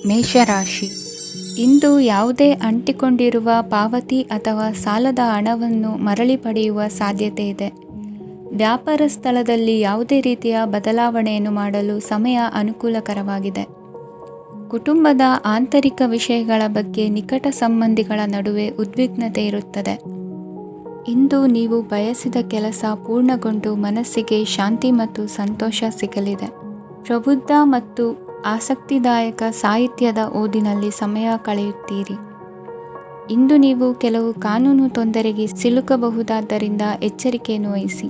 ಮೇಷರಾಶಿ. ಇಂದು ಯಾವುದೇ ಅಂಟಿಕೊಂಡಿರುವ ಪಾವತಿ ಅಥವಾ ಸಾಲದ ಹಣವನ್ನು ಮರಳಿ ಪಡೆಯುವ ಸಾಧ್ಯತೆ ಇದೆ. ವ್ಯಾಪಾರ ಸ್ಥಳದಲ್ಲಿ ಯಾವುದೇ ರೀತಿಯ ಬದಲಾವಣೆಯನ್ನು ಮಾಡಲು ಸಮಯ ಅನುಕೂಲಕರವಾಗಿದೆ. ಕುಟುಂಬದ ಆಂತರಿಕ ವಿಷಯಗಳ ಬಗ್ಗೆ ನಿಕಟ ಸಂಬಂಧಿಗಳ ನಡುವೆ ಉದ್ವಿಗ್ನತೆ ಇರುತ್ತದೆ. ಇಂದು ನೀವು ಬಯಸಿದ ಕೆಲಸ ಪೂರ್ಣಗೊಂಡು ಮನಸ್ಸಿಗೆ ಶಾಂತಿ ಮತ್ತು ಸಂತೋಷ ಸಿಗಲಿದೆ. ಪ್ರಬುದ್ಧ ಮತ್ತು ಆಸಕ್ತಿದಾಯಕ ಸಾಹಿತ್ಯದ ಓದಿನಲ್ಲಿ ಸಮಯ ಕಳೆಯುತ್ತೀರಿ. ಇಂದು ನೀವು ಕೆಲವು ಕಾನೂನು ತೊಂದರೆಗೆ ಸಿಲುಕಬಹುದಾದ್ದರಿಂದ ಎಚ್ಚರಿಕೆಯನ್ನು ವಹಿಸಿ.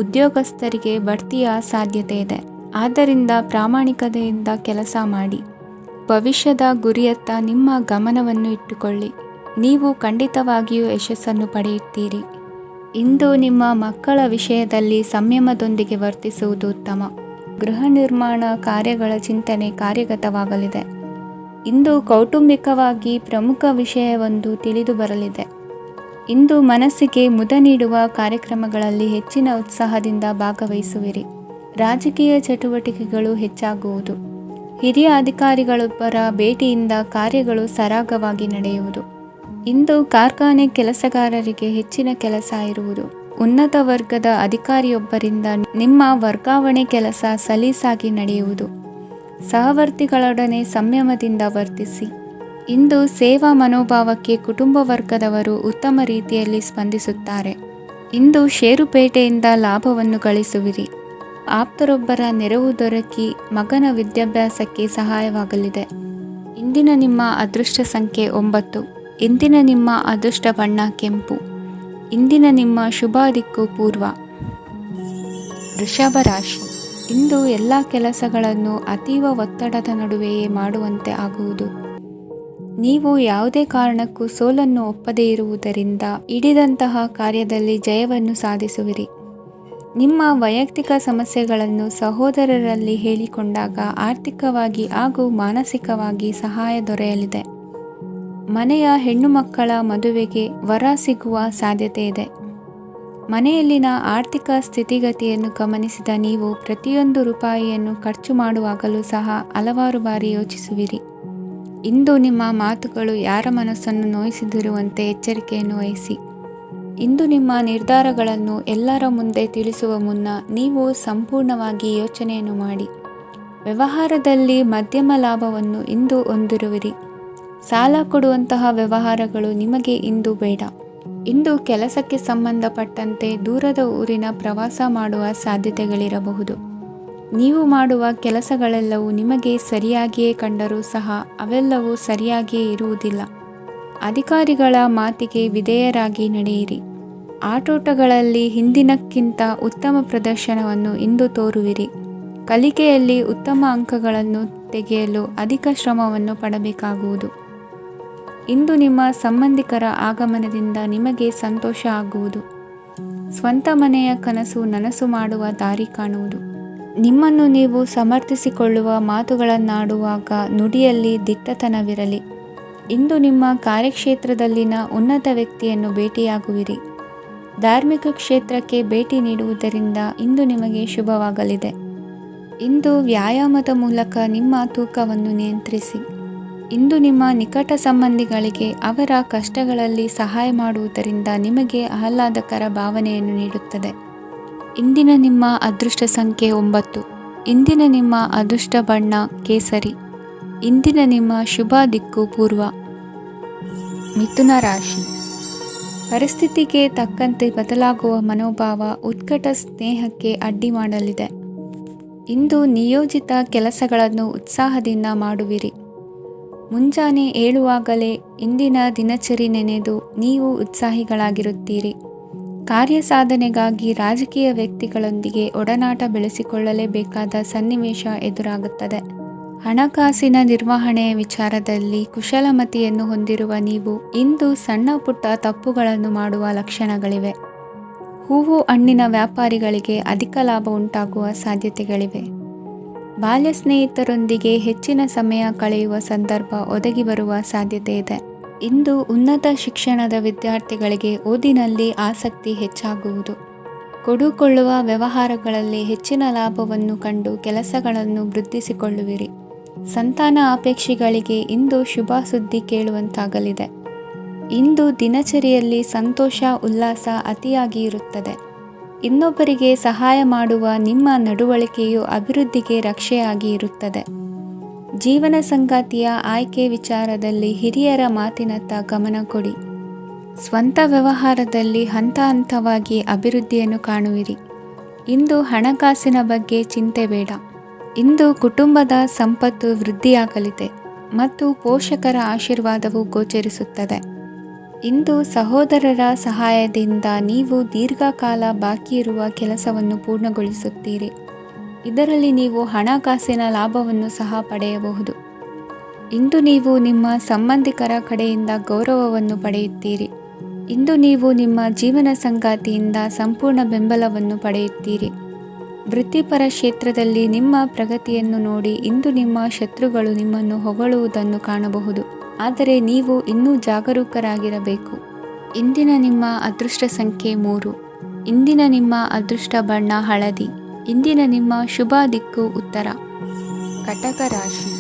ಉದ್ಯೋಗಸ್ಥರಿಗೆ ಬಡ್ತಿಯ ಸಾಧ್ಯತೆ ಇದೆ, ಆದ್ದರಿಂದ ಪ್ರಾಮಾಣಿಕತೆಯಿಂದ ಕೆಲಸ ಮಾಡಿ. ಭವಿಷ್ಯದ ಗುರಿಯತ್ತ ನಿಮ್ಮ ಗಮನವನ್ನು ಇಟ್ಟುಕೊಳ್ಳಿ. ನೀವು ಖಂಡಿತವಾಗಿಯೂ ಯಶಸ್ಸನ್ನು ಪಡೆಯುತ್ತೀರಿ. ಇಂದು ನಿಮ್ಮ ಮಕ್ಕಳ ವಿಷಯದಲ್ಲಿ ಸಂಯಮದೊಂದಿಗೆ ವರ್ತಿಸುವುದು ಉತ್ತಮ. ಗೃಹ ನಿರ್ಮಾಣ ಕಾರ್ಯಗಳ ಚಿಂತನೆ ಕಾರ್ಯಗತವಾಗಲಿದೆ. ಇಂದು ಕೌಟುಂಬಿಕವಾಗಿ ಪ್ರಮುಖ ವಿಷಯವೊಂದು ತಿಳಿದು ಬರಲಿದೆ. ಇಂದು ಮನಸ್ಸಿಗೆ ಮುದ ನೀಡುವ ಕಾರ್ಯಕ್ರಮಗಳಲ್ಲಿ ಹೆಚ್ಚಿನ ಉತ್ಸಾಹದಿಂದ ಭಾಗವಹಿಸುವಿರಿ. ರಾಜಕೀಯ ಚಟುವಟಿಕೆಗಳು ಹೆಚ್ಚಾಗುವುದು. ಹಿರಿಯ ಅಧಿಕಾರಿಗಳೊಬ್ಬರ ಭೇಟಿಯಿಂದ ಕಾರ್ಯಗಳು ಸರಾಗವಾಗಿ ನಡೆಯುವುದು. ಇಂದು ಕಾರ್ಖಾನೆ ಕೆಲಸಗಾರರಿಗೆ ಹೆಚ್ಚಿನ ಕೆಲಸ ಇರುವುದು. ಉನ್ನತ ವರ್ಗದ ಅಧಿಕಾರಿಯೊಬ್ಬರಿಂದ ನಿಮ್ಮ ವರ್ಗಾವಣೆ ಕೆಲಸ ಸಲೀಸಾಗಿ ನಡೆಯುವುದು. ಸಹವರ್ತಿಗಳೊಡನೆ ಸಂಯಮದಿಂದ ವರ್ತಿಸಿ. ಇಂದು ಸೇವಾ ಮನೋಭಾವಕ್ಕೆ ಕುಟುಂಬ ವರ್ಗದವರು ಉತ್ತಮ ರೀತಿಯಲ್ಲಿ ಸ್ಪಂದಿಸುತ್ತಾರೆ. ಇಂದು ಷೇರುಪೇಟೆಯಿಂದ ಲಾಭವನ್ನು ಗಳಿಸುವಿರಿ. ಆಪ್ತರೊಬ್ಬರ ನೆರವು ದೊರಕಿ ಮಗನ ವಿದ್ಯಾಭ್ಯಾಸಕ್ಕೆ ಸಹಾಯವಾಗಲಿದೆ. ಇಂದಿನ ನಿಮ್ಮ ಅದೃಷ್ಟ ಸಂಖ್ಯೆ 9. ಇಂದಿನ ನಿಮ್ಮ ಅದೃಷ್ಟ ಬಣ್ಣ ಕೆಂಪು. ಇಂದಿನ ನಿಮ್ಮ ಶುಭ ದಿಕ್ಕು ಪೂರ್ವ. ವೃಷಭ ರಾಶಿ. ಇಂದು ಎಲ್ಲ ಕೆಲಸಗಳನ್ನು ಅತೀವ ಒತ್ತಡದ ನಡುವೆಯೇ ಮಾಡುವಂತೆ ಆಗುವುದು. ನೀವು ಯಾವುದೇ ಕಾರಣಕ್ಕೂ ಸೋಲನ್ನು ಒಪ್ಪದೇ ಇರುವುದರಿಂದ ಹಿಡಿದಂತಹ ಕಾರ್ಯದಲ್ಲಿ ಜಯವನ್ನು ಸಾಧಿಸುವಿರಿ. ನಿಮ್ಮ ವೈಯಕ್ತಿಕ ಸಮಸ್ಯೆಗಳನ್ನು ಸಹೋದರರಲ್ಲಿ ಹೇಳಿಕೊಂಡಾಗ ಆರ್ಥಿಕವಾಗಿ ಹಾಗೂ ಮಾನಸಿಕವಾಗಿ ಸಹಾಯ ದೊರೆಯಲಿದೆ. ಮನೆಯ ಹೆಣ್ಣು ಮಕ್ಕಳ ಮದುವೆಗೆ ವರ ಸಿಗುವ ಸಾಧ್ಯತೆ ಇದೆ. ಮನೆಯಲ್ಲಿನ ಆರ್ಥಿಕ ಸ್ಥಿತಿಗತಿಯನ್ನು ಗಮನಿಸಿದ ನೀವು ಪ್ರತಿಯೊಂದು ರೂಪಾಯಿಯನ್ನು ಖರ್ಚು ಮಾಡುವಾಗಲೂ ಸಹ ಹಲವಾರು ಬಾರಿ ಯೋಚಿಸುವಿರಿ. ಇಂದು ನಿಮ್ಮ ಮಾತುಗಳು ಯಾರ ಮನಸ್ಸನ್ನು ನೋಯಿಸದಿರುವಂತೆ ಎಚ್ಚರಿಕೆಯನ್ನು ವಹಿಸಿ. ಇಂದು ನಿಮ್ಮ ನಿರ್ಧಾರಗಳನ್ನು ಎಲ್ಲರ ಮುಂದೆ ತಿಳಿಸುವ ಮುನ್ನ ನೀವು ಸಂಪೂರ್ಣವಾಗಿ ಯೋಚನೆಯನ್ನು ಮಾಡಿ. ವ್ಯವಹಾರದಲ್ಲಿ ಮಧ್ಯಮ ಲಾಭವನ್ನು ಇಂದು ಹೊಂದಿರುವಿರಿ. ಸಾಲ ಕೊಡುವಂತಹ ವ್ಯವಹಾರಗಳು ನಿಮಗೆ ಇಂದು ಬೇಡ. ಇಂದು ಕೆಲಸಕ್ಕೆ ಸಂಬಂಧಪಟ್ಟಂತೆ ದೂರದ ಊರಿನ ಪ್ರವಾಸ ಮಾಡುವ ಸಾಧ್ಯತೆಗಳಿರಬಹುದು. ನೀವು ಮಾಡುವ ಕೆಲಸಗಳೆಲ್ಲವೂ ನಿಮಗೆ ಸರಿಯಾಗಿಯೇ ಕಂಡರೂ ಸಹ ಅವೆಲ್ಲವೂ ಸರಿಯಾಗಿಯೇ ಇರುವುದಿಲ್ಲ. ಅಧಿಕಾರಿಗಳ ಮಾತಿಗೆ ವಿಧೇಯರಾಗಿ ನಡೆಯಿರಿ. ಆಟೋಟಗಳಲ್ಲಿ ಹಿಂದಿನಕ್ಕಿಂತ ಉತ್ತಮ ಪ್ರದರ್ಶನವನ್ನು ಇಂದು ತೋರುವಿರಿ. ಕಲಿಕೆಯಲ್ಲಿ ಉತ್ತಮ ಅಂಕಗಳನ್ನು ತೆಗೆಯಲು ಅಧಿಕ ಶ್ರಮವನ್ನು ಪಡಬೇಕಾಗುವುದು. ಇಂದು ನಿಮ್ಮ ಸಂಬಂಧಿಕರ ಆಗಮನದಿಂದ ನಿಮಗೆ ಸಂತೋಷ ಆಗುವುದು. ಸ್ವಂತ ಮನೆಯ ಕನಸು ನನಸು ಮಾಡುವ ದಾರಿ ಕಾಣುವುದು. ನಿಮ್ಮನ್ನು ನೀವು ಸಮರ್ಥಿಸಿಕೊಳ್ಳುವ ಮಾತುಗಳನ್ನಾಡುವಾಗ ನುಡಿಯಲ್ಲಿ ದಿಟ್ಟತನವಿರಲಿ. ಇಂದು ನಿಮ್ಮ ಕಾರ್ಯಕ್ಷೇತ್ರದಲ್ಲಿನ ಉನ್ನತ ವ್ಯಕ್ತಿಯನ್ನು ಭೇಟಿಯಾಗುವಿರಿ. ಧಾರ್ಮಿಕ ಕ್ಷೇತ್ರಕ್ಕೆ ಭೇಟಿ ನೀಡುವುದರಿಂದ ಇಂದು ನಿಮಗೆ ಶುಭವಾಗಲಿದೆ. ಇಂದು ವ್ಯಾಯಾಮದ ಮೂಲಕ ನಿಮ್ಮ ತೂಕವನ್ನು ನಿಯಂತ್ರಿಸಿ. ಇಂದು ನಿಮ್ಮ ನಿಕಟ ಸಂಬಂಧಿಗಳಿಗೆ ಅವರ ಕಷ್ಟಗಳಲ್ಲಿ ಸಹಾಯ ಮಾಡುವುದರಿಂದ ನಿಮಗೆ ಆಹ್ಲಾದಕರ ಭಾವನೆಯನ್ನು ನೀಡುತ್ತದೆ. ಇಂದಿನ ನಿಮ್ಮ ಅದೃಷ್ಟ ಸಂಖ್ಯೆ 9. ಇಂದಿನ ನಿಮ್ಮ ಅದೃಷ್ಟ ಬಣ್ಣ ಕೇಸರಿ. ಇಂದಿನ ನಿಮ್ಮ ಶುಭ ದಿಕ್ಕು ಪೂರ್ವ. ಮಿಥುನ ರಾಶಿ. ಪರಿಸ್ಥಿತಿಗೆ ತಕ್ಕಂತೆ ಬದಲಾಗುವ ಮನೋಭಾವ ಉತ್ಕಟ ಸ್ನೇಹಕ್ಕೆ ಅಡ್ಡಿ ಮಾಡಲಿದೆ. ಇಂದು ನಿಯೋಜಿತ ಕೆಲಸಗಳನ್ನು ಉತ್ಸಾಹದಿಂದ ಮಾಡುವಿರಿ. ಮುಂಜಾನೆ ಏಳುವಾಗಲೇ ಇಂದಿನ ದಿನಚರಿ ನೆನೆದು ನೀವು ಉತ್ಸಾಹಿಗಳಾಗಿರುತ್ತೀರಿ. ಕಾರ್ಯ ಸಾಧನೆಗಾಗಿ ರಾಜಕೀಯ ವ್ಯಕ್ತಿಗಳೊಂದಿಗೆ ಒಡನಾಟ ಬೆಳೆಸಿಕೊಳ್ಳಲೇಬೇಕಾದ ಸನ್ನಿವೇಶ ಎದುರಾಗುತ್ತದೆ. ಹಣಕಾಸಿನ ನಿರ್ವಹಣೆಯ ವಿಚಾರದಲ್ಲಿ ಕುಶಲಮತಿಯನ್ನು ಹೊಂದಿರುವ ನೀವು ಇಂದು ಸಣ್ಣ ಪುಟ್ಟ ತಪ್ಪುಗಳನ್ನು ಮಾಡುವ ಲಕ್ಷಣಗಳಿವೆ. ಹೂವು ಹಣ್ಣಿನ ವ್ಯಾಪಾರಿಗಳಿಗೆ ಅಧಿಕ ಲಾಭ ಉಂಟಾಗುವ ಸಾಧ್ಯತೆಗಳಿವೆ. ಬಾಲ್ಯ ಸ್ನೇಹಿತರೊಂದಿಗೆ ಹೆಚ್ಚಿನ ಸಮಯ ಕಳೆಯುವ ಸಂದರ್ಭ ಒದಗಿ ಬರುವ ಸಾಧ್ಯತೆ ಇದೆ. ಇಂದು ಉನ್ನತ ಶಿಕ್ಷಣದ ವಿದ್ಯಾರ್ಥಿಗಳಿಗೆ ಓದಿನಲ್ಲಿ ಆಸಕ್ತಿ ಹೆಚ್ಚಾಗುವುದು. ಕೊಡುಕೊಳ್ಳುವ ವ್ಯವಹಾರಗಳಲ್ಲಿ ಹೆಚ್ಚಿನ ಲಾಭವನ್ನು ಕಂಡು ಕೆಲಸಗಳನ್ನು ವೃದ್ಧಿಸಿಕೊಳ್ಳುವಿರಿ. ಸಂತಾನ ಅಪೇಕ್ಷಿಗಳಿಗೆ ಇಂದು ಶುಭ ಸುದ್ದಿ ಕೇಳುವಂತಾಗಲಿದೆ. ಇಂದು ದಿನಚರಿಯಲ್ಲಿ ಸಂತೋಷ ಉಲ್ಲಾಸ ಅತಿಯಾಗಿ ಇರುತ್ತದೆ. ಇನ್ನೊಬ್ಬರಿಗೆ ಸಹಾಯ ಮಾಡುವ ನಿಮ್ಮ ನಡವಳಿಕೆಯು ಅಭಿವೃದ್ಧಿಗೆ ರಕ್ಷೆಯಾಗಿ ಇರುತ್ತದೆ. ಜೀವನ ಸಂಗಾತಿಯ ಆಯ್ಕೆ ವಿಚಾರದಲ್ಲಿ ಹಿರಿಯರ ಮಾತಿನತ್ತ ಗಮನ ಕೊಡಿ. ಸ್ವಂತ ವ್ಯವಹಾರದಲ್ಲಿ ಹಂತ ಹಂತವಾಗಿ ಅಭಿವೃದ್ಧಿಯನ್ನು ಕಾಣುವಿರಿ. ಇಂದು ಹಣಕಾಸಿನ ಬಗ್ಗೆ ಚಿಂತೆ ಬೇಡ. ಇಂದು ಕುಟುಂಬದ ಸಂಪತ್ತು ವೃದ್ಧಿಯಾಗಲಿದೆ ಮತ್ತು ಪೋಷಕರ ಆಶೀರ್ವಾದವು ಗೋಚರಿಸುತ್ತದೆ. ಇಂದು ಸಹೋದರರ ಸಹಾಯದಿಂದ ನೀವು ದೀರ್ಘಕಾಲ ಬಾಕಿ ಇರುವ ಕೆಲಸವನ್ನು ಪೂರ್ಣಗೊಳಿಸುತ್ತೀರಿ. ಇದರಲ್ಲಿ ನೀವು ಹಣಕಾಸಿನ ಲಾಭವನ್ನು ಸಹ ಪಡೆಯಬಹುದು. ಇಂದು ನೀವು ನಿಮ್ಮ ಸಂಬಂಧಿಕರ ಕಡೆಯಿಂದ ಗೌರವವನ್ನು ಪಡೆಯುತ್ತೀರಿ. ಇಂದು ನೀವು ನಿಮ್ಮ ಜೀವನ ಸಂಗಾತಿಯಿಂದ ಸಂಪೂರ್ಣ ಬೆಂಬಲವನ್ನು ಪಡೆಯುತ್ತೀರಿ. ವೃತ್ತಿಪರ ಕ್ಷೇತ್ರದಲ್ಲಿ ನಿಮ್ಮ ಪ್ರಗತಿಯನ್ನು ನೋಡಿ ಇಂದು ನಿಮ್ಮ ಶತ್ರುಗಳು ನಿಮ್ಮನ್ನು ಹೊಗಳುವುದನ್ನು ಕಾಣಬಹುದು. ಆದರೆ ನೀವು ಇನ್ನೂ ಜಾಗರೂಕರಾಗಿರಬೇಕು. ಇಂದಿನ ನಿಮ್ಮ ಅದೃಷ್ಟ ಸಂಖ್ಯೆ 3. ಇಂದಿನ ನಿಮ್ಮ ಅದೃಷ್ಟ ಬಣ್ಣ ಹಳದಿ. ಇಂದಿನ ನಿಮ್ಮ ಶುಭ ದಿಕ್ಕು ಉತ್ತರ. ಕಟಕ ರಾಶಿ.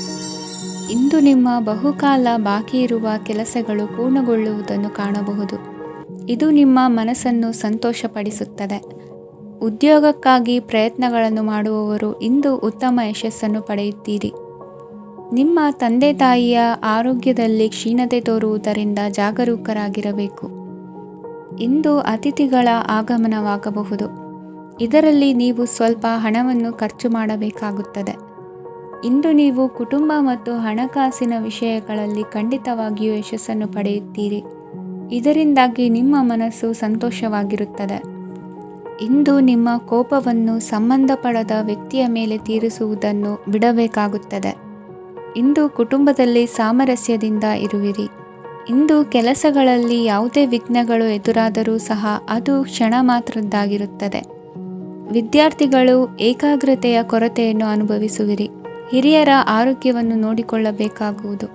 ಇಂದು ನಿಮ್ಮ ಬಹುಕಾಲ ಬಾಕಿ ಇರುವ ಕೆಲಸಗಳು ಪೂರ್ಣಗೊಳ್ಳುವುದನ್ನು ಕಾಣಬಹುದು. ಇದು ನಿಮ್ಮ ಮನಸ್ಸನ್ನು ಸಂತೋಷಪಡಿಸುತ್ತದೆ. ಉದ್ಯೋಗಕ್ಕಾಗಿ ಪ್ರಯತ್ನಗಳನ್ನು ಮಾಡುವವರು ಇಂದು ಉತ್ತಮ ಯಶಸ್ಸನ್ನು ಪಡೆಯುತ್ತೀರಿ. ನಿಮ್ಮ ತಂದೆ ತಾಯಿಯ ಆರೋಗ್ಯದಲ್ಲಿ ಕ್ಷೀಣತೆ ತೋರುವುದರಿಂದ ಜಾಗರೂಕರಾಗಿರಬೇಕು. ಇಂದು ಅತಿಥಿಗಳ ಆಗಮನವಾಗಬಹುದು. ಇದರಲ್ಲಿ ನೀವು ಸ್ವಲ್ಪ ಹಣವನ್ನು ಖರ್ಚು ಮಾಡಬೇಕಾಗುತ್ತದೆ. ಇಂದು ನೀವು ಕುಟುಂಬ ಮತ್ತು ಹಣಕಾಸಿನ ವಿಷಯಗಳಲ್ಲಿ ಖಂಡಿತವಾಗಿಯೂ ಯಶಸ್ಸನ್ನು ಪಡೆಯುತ್ತೀರಿ. ಇದರಿಂದಾಗಿ ನಿಮ್ಮ ಮನಸ್ಸು ಸಂತೋಷವಾಗಿರುತ್ತದೆ. ಇಂದು ನಿಮ್ಮ ಕೋಪವನ್ನು ಸಂಬಂಧಪಡದ ವ್ಯಕ್ತಿಯ ಮೇಲೆ ತೀರಿಸುವುದನ್ನು ಬಿಡಬೇಕಾಗುತ್ತದೆ. ಇಂದು ಕುಟುಂಬದಲ್ಲಿ ಸಾಮರಸ್ಯದಿಂದ ಇರುವಿರಿ. ಇಂದು ಕೆಲಸಗಳಲ್ಲಿ ಯಾವುದೇ ವಿಘ್ನಗಳು ಎದುರಾದರೂ ಸಹ ಅದು ಕ್ಷಣ ಮಾತ್ರದ್ದಾಗಿರುತ್ತದೆ. ವಿದ್ಯಾರ್ಥಿಗಳು ಏಕಾಗ್ರತೆಯ ಕೊರತೆಯನ್ನು ಅನುಭವಿಸುವಿರಿ. ಹಿರಿಯರ ಆರೋಗ್ಯವನ್ನು ನೋಡಿಕೊಳ್ಳಬೇಕಾಗುವುದು.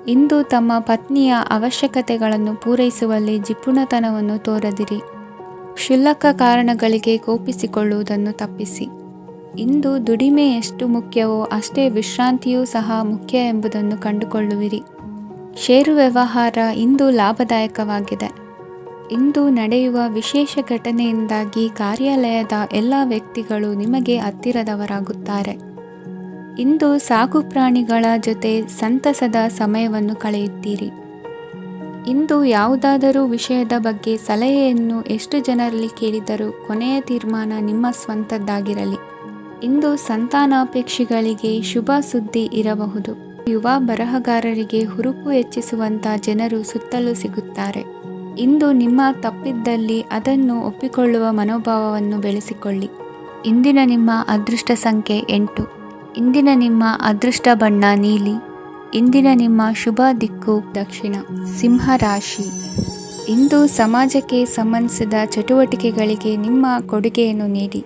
ಇಂದು ತಮ್ಮ ಪತ್ನಿಯ ಅವಶ್ಯಕತೆಗಳನ್ನು ಪೂರೈಸುವಲ್ಲಿ ಜಿಪುಣತನವನ್ನು ತೋರದಿರಿ. ಕ್ಷುಲ್ಲಕ ಕಾರಣಗಳಿಗೆ ಕೋಪಿಸಿಕೊಳ್ಳುವುದನ್ನು ತಪ್ಪಿಸಿ. ಇಂದು ದುಡಿಮೆ ಎಷ್ಟು ಮುಖ್ಯವೋ ಅಷ್ಟೇ ವಿಶ್ರಾಂತಿಯೂ ಸಹ ಮುಖ್ಯ ಎಂಬುದನ್ನು ಕಂಡುಕೊಳ್ಳುವಿರಿ. ಷೇರು ವ್ಯವಹಾರ ಇಂದು ಲಾಭದಾಯಕವಾಗಿದೆ. ಇಂದು ನಡೆಯುವ ವಿಶೇಷ ಘಟನೆಯಿಂದಾಗಿ ಕಾರ್ಯಾಲಯದ ಎಲ್ಲ ವ್ಯಕ್ತಿಗಳು ನಿಮಗೆ ಹತ್ತಿರದವರಾಗುತ್ತಾರೆ. ಇಂದು ಸಾಕು ಪ್ರಾಣಿಗಳ ಜೊತೆ ಸಂತಸದ ಸಮಯವನ್ನು ಕಳೆಯುತ್ತೀರಿ. ಇಂದು ಯಾವುದಾದರೂ ವಿಷಯದ ಬಗ್ಗೆ ಸಲಹೆಯನ್ನು ಎಷ್ಟು ಜನರಲ್ಲಿ ಕೇಳಿದರೂ ಕೊನೆಯ ತೀರ್ಮಾನ ನಿಮ್ಮ ಸ್ವಂತದ್ದಾಗಿರಲಿ. ಇಂದು ಸಂತಾನಾಪೇಕ್ಷಿಗಳಿಗೆ ಶುಭ ಸುದ್ದಿ ಇರಬಹುದು. ಯುವ ಬರಹಗಾರರಿಗೆ ಹುರುಪು ಹೆಚ್ಚಿಸುವಂಥ ಜನರು ಸುತ್ತಲೂ ಸಿಗುತ್ತಾರೆ. ಇಂದು ನಿಮ್ಮ ತಪ್ಪಿದ್ದಲ್ಲಿ ಅದನ್ನು ಒಪ್ಪಿಕೊಳ್ಳುವ ಮನೋಭಾವವನ್ನು ಬೆಳೆಸಿಕೊಳ್ಳಿ. ಇಂದಿನ ನಿಮ್ಮ ಅದೃಷ್ಟ ಸಂಖ್ಯೆ 8. ಇಂದಿನ ನಿಮ್ಮ ಅದೃಷ್ಟ ಬಣ್ಣ ನೀಲಿ. ಇಂದಿನ ನಿಮ್ಮ ಶುಭ ದಿಕ್ಕು ದಕ್ಷಿಣ. ಸಿಂಹ ರಾಶಿ. ಇಂದು ಸಮಾಜಕ್ಕೆ ಸಂಬಂಧಿಸಿದ ಚಟುವಟಿಕೆಗಳಿಗೆ ನಿಮ್ಮ ಕೊಡುಗೆಯನ್ನು ನೀಡಿ.